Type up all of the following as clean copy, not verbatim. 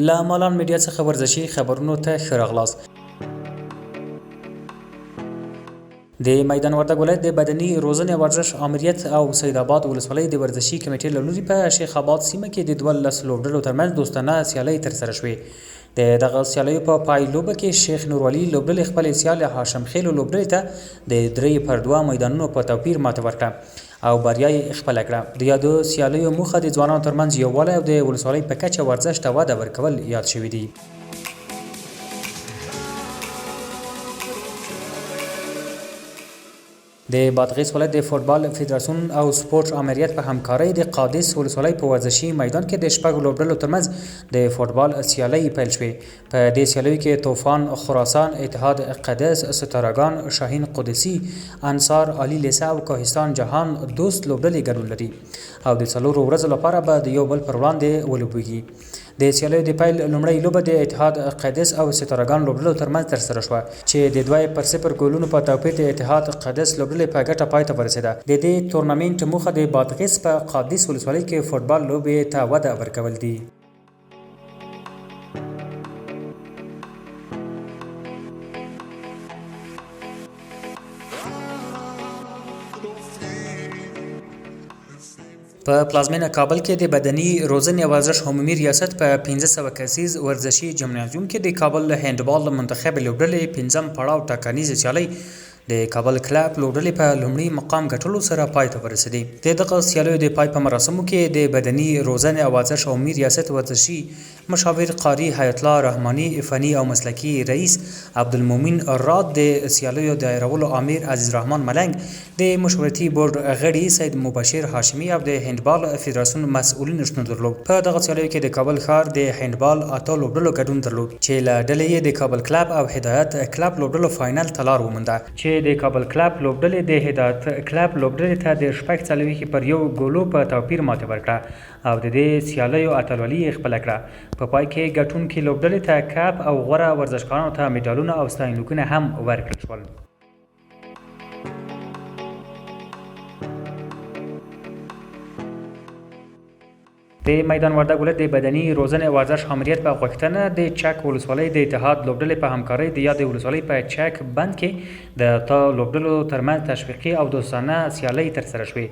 له مالان میډیا څخه ورزشي خبرونو ته ښه راغلاست. د میدان وردګ ولایت د بدني روزنې او ورزش آمریت او سید آباد ولسوالۍ د ورزشي کمیټې له لوري په شیخ آباد سیمه کې د 12 لوبډلو ترمنځ دوستانه سیالۍ ترسره شوې. د دغه سیالیو په پایلوبه کې شیخ نورولي لوبډلې خپل سیال هاشم خیل لوبډلې ته د 3-2 میدانونو په توپیر ماته ورکړه او بریا یې خپله کړه. د یادو سیالیو موخه د ځوانانو ترمنځ یووالی او د ولسوالۍ په کچه ورزش ته وده ورکول یاد شوي دي. د بادغیس ولایت د فوټبال فدراسیون او سپورت امریت په همکارۍ د قادس ولسوالۍ په ورزشي میدان کې د شپږ لوبډلو ترمنځ د فوټبال سیالۍ پیل شوې. په دې سیالیو کې طوفان خراسان، اتحاد قادس، ستارگان، شاهین قدسی، انصار، علی لیسه او کوهستان جهان دوست لوبډلې ګډون لري او د 4 ورځو لپاره به د یو بل پر وړاندې ولوبېږي. د سیالیو د پیل لومړۍ لوبه د اتحاد قادس او ستارگان لوبډلو ترمنځ ترسره شوه چې د 2-0 ګولونو په توپیر د اتحاد قادس لوبډلې په ګټه پای ته ورسېده. د دې تورنمنت موخه د بادغیس په قادس ولسوالۍ کې فوټبال لوبې ته وده ورکول دي. په پلازمینه کابل کې د بدني روزنې او ورزش عمومي ریاست په 1500 کسیز ورزشي جمنازیوم کې د کابل هندبال منتخب لوبډلې 5م پړاو ټاکنیزه سیالۍ د کابل کلب لوبډلې په لومړي مقام ګټلو سره پای ته ورسېدې. د دغه سیالیو د پای په مراسمو کې د بدني روزنې او ورزش عمومي ریاست ورزشي مشاور قاری حیات الله رحماني، فني او مسلکي رئیس عبدالمومن راد، د سیالیو دایرولو امیر عزیز رحمان ملنګ، د مشورتي بورډ غړي سید مبشر هاشمي او د هندبال فدراسیون مسؤلین شتون درلود. په دغه سیالیو کې د کابل ښار د هندبال اته لوبډلو ګډون درلود چې له ډلې د کابل کلب او هدایت کلب لوبډلو فاینل ته لار ومونده چې د کابل کلب لوبډلې د هدایت کلب لوبډلې ته د 4 پر 1 ګولو په توپیر ماته ورکړه او د دې سیالیو اتلولي یې خپله کړه. په پای کې ګټونکي لوبډلې ته کپ او غوره ورزشکارانو ته میډالونه او ستاینلیکونه هم ورکړل شول. د میدان وردګ ولایت د بدني روزنې او ورزش آمریت په غوښتنه د چک ولسوالۍ د اتحاد لوبډلې په همکارۍ د یادې ولسوالۍ په چک بند کې د لوبډلو ترمنځ تشویقي او دوستانه سیالۍ ترسره شوې.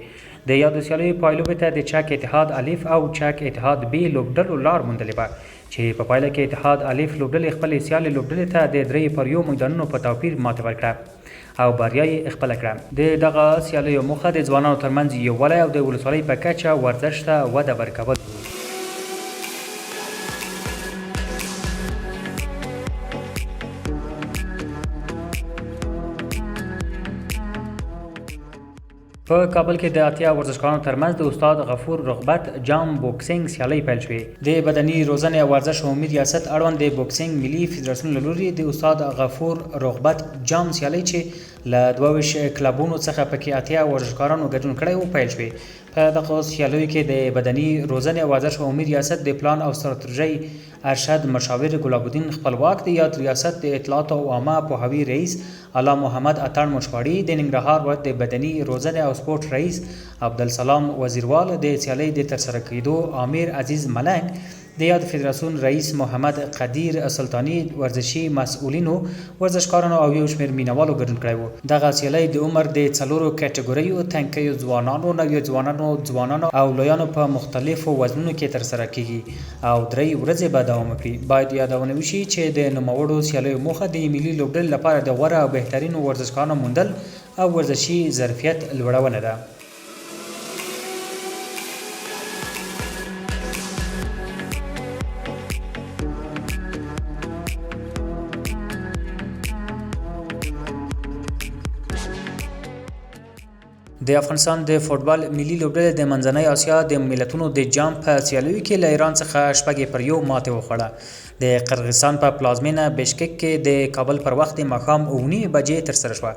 د یادو سیالیو پایلوبې ته د چک اتحاد الف او چک اتحاد بی لوبډلو لار موندلې وه چې په پایله کې اتحاد الف لوبډلې خپلې سیالې لوبډلې ته د 3-1 میدانونو په توپیر ماته ورکړه او بریا یې خپله کړه. د دغه سیالیو موخه د ځوانانو ترمنځ یووالی او د ولسوالۍ په کچه ورزش ته وده ورکول. په کابل کې د اتیا ورزشکارانو ترمنځ د استاد غفور رغبت جام بوکسینګ سیالۍ پیل شوې. د بدني روزنې او ورزش عمومي ریاست اړوند د بوکسینګ ملي فدراسیون له لوري د استاد غفور رغبت جام سیالۍ چې له 22 کلبونو څخه پکې اتیا ورزشکارانو ګډون کړی و پیل شوې. په دغه سیالیو کې د بدني روزنې او ورزش عمومي ریاست د پلان او ستراتیژۍ ارشد مشاور ګلاب الدین خپلواک، د یاد ریاست د اطلاعات او عامه پوهاوي رئیس اعلی محمد اتڼ مشواړي، د ننګرهار ولایت د بدني روزنې او سپورت رئیس عبدالسلام وزیروال، د سیالۍ د ترسره کېدو امیر عزیز ملنګ، د یاد فدراسیون رئیس محمد قدیر سلطانی، ورزشي مسؤلینو، ورزشکارانو او یو شمېر مینوالو ګډون کړی و. دغه سیالۍ د عمر د 4 کټګوریو تنکیو ځوانانو، نویو ځوانانو او لویانو په مختلفو وزنونو کې ترسره کیږي او 3 ورځې به دوام وکړي. باید یادونه وشي چې د نوموړو سیالیو موخه د ملي لوبډلې لپاره د غوره او بهترینو ورزشکارانو موندل او ورزشي ظرفیت لوړونه ده. د افغانستان د فوټبال ملي لوبډلې د منځنۍ اسیا د ملتونو د جام په سیالیو کې له ایران څخه 6-1 ماتې وخوړه. د قرغیزستان په پلازمینه بشکک کې د کابل پر وخت د ماښام 9 بجې ترسره شوه.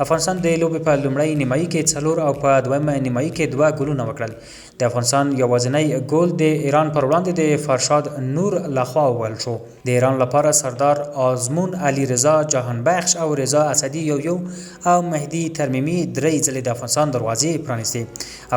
افغانستان د لوبې په لومړۍ نیمایي کې 4 او په دویمه نیمایي کې 2 ګولونه وکړل. د افغانستان یوازینی ګول د ایران پر وړاندې د فرشاد نور لخوا ووهل شو. د ایران لپاره سردار آزمون، علي رضا جهانبخش او رضا اسدي یو او مهدي ترمیمي 3 ځلې د افغانستان دروازې پرانیستې.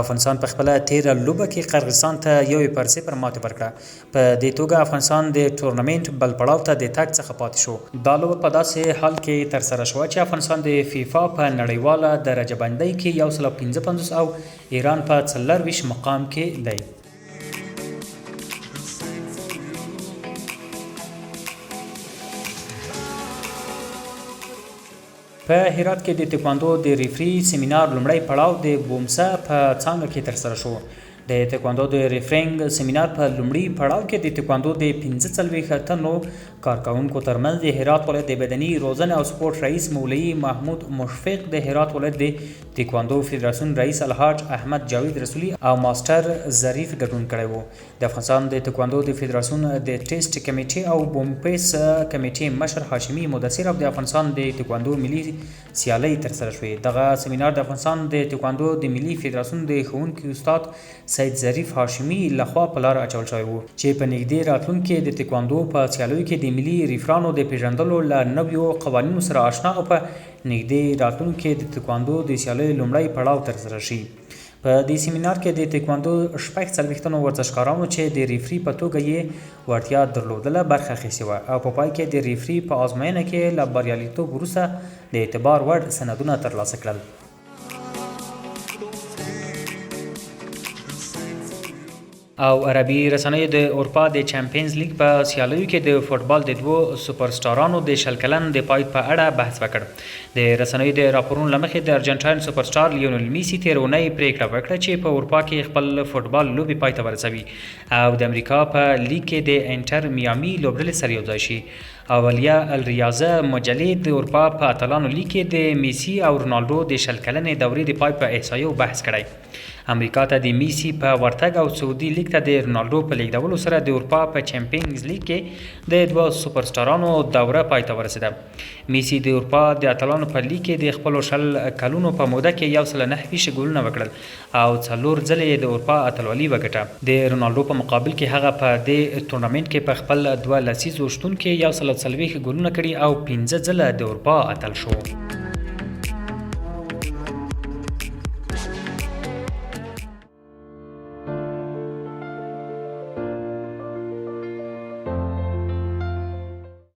افغانستان په خپله تیره لوبه کې قرغیزستان ته 1-0 ماتې ورکړه. په دې توګه افغانستان د ټورنمنټ بل پړاو ته د تګ څخه پاتې شو. دا لوبه په داسې حال کې ترسره شوه چې افغانستان د فیفا په نړیواله درجه بندۍ کې 155 او ایران په 24 مقام کې دی. په هرات کې د تکواندو د ریفری سیمینار لومړی پړاو د بومسه په څانګه کې ترسره شو. د تکواندو د ریفرینګ سیمینار په لومړي پړاو کې د تکواندو د 45 تنو کارکونکو ترمنځ د هرات ولایت د بدني روزنې او سپورت رئیس مولوي محمود مشفق، د هرات ولایت د تکواندو فدراسیون رئیس الحاج احمد جاوید رسولي او ماستر ظریف ګډون کړی وو. د افغانستان د تکواندو د فدراسیون د ټیسټ کمیټې او بومپیس کمیټې مشر هاشمي مدثر او د افغانستان د تکواندو ملي سیالۍ ترسره شوې. دغه سیمینار د افغانستان د تکواندو د ملي فدراسیون د ښوونکي استاد سید ظریف هاشمي لخوا په لار اچول شوی وو چې په نږدې راتلونکي کې د تکواندو په سیالیو کې د ملي ریفرانو د پیژندلو له نویو قوانینو سره آشنا او په نږدې راتلونکي کې د تکواندو د سیالیو لومړی پړاو ترسره شي. په دې سیمینار کې د تکواندو 46 تنو ورزشکارانو چې د ریفري په توګه یې وړتیا درلودله برخه اخیستې وه او په پای کې د ریفري په ازموینه کې له بریالیتوب وروسته د اعتبار وړ سندونه ترلاسه کړل. او عربي رسنیو د اروپا د چمپیونز لیګ په سیالیو کې د فوټبال د 2 سوپر سټارانو د شل کلن د پای په اړه بحث وکړ. د رسنیو د راپورونو له مخې د ارجنټاین سوپر سټار لیونل میسی تېره اونۍ پریکړه وکړه چې په اروپا کې خپل فوټبال لوبې پای ته ورسوي او د امریکا په لیګ کې د انټر میامي لوبډلې سره یوځای شي. اولیا الریاضه مجلې د اروپا په اتلانو لیګ کې د میسی او رونالډو د شل کلنې دورې د پای په احصایو بحث کړی. امریکا ته د میسی په ورتګ او سعودي لیګ ته د رونالډو په لیږدولو سره د اروپا په چمپیونز لیګ کې د 2 سوپر سټارانو دوره پای ته ورسېده. میسی د اروپا د اتلانو په لیګ کې د خپلو 10 کلونو په موده کې 129 ګولونه وکړل او 4 ځلې د اروپا اتلولي وګټه. د رونالډو په مقابل کې هغه په دې تورنمنټ کې په خپل 2 لسیزو شتون کې 140 ګولونه کړي او 15 ځله د اروپا اتل شو.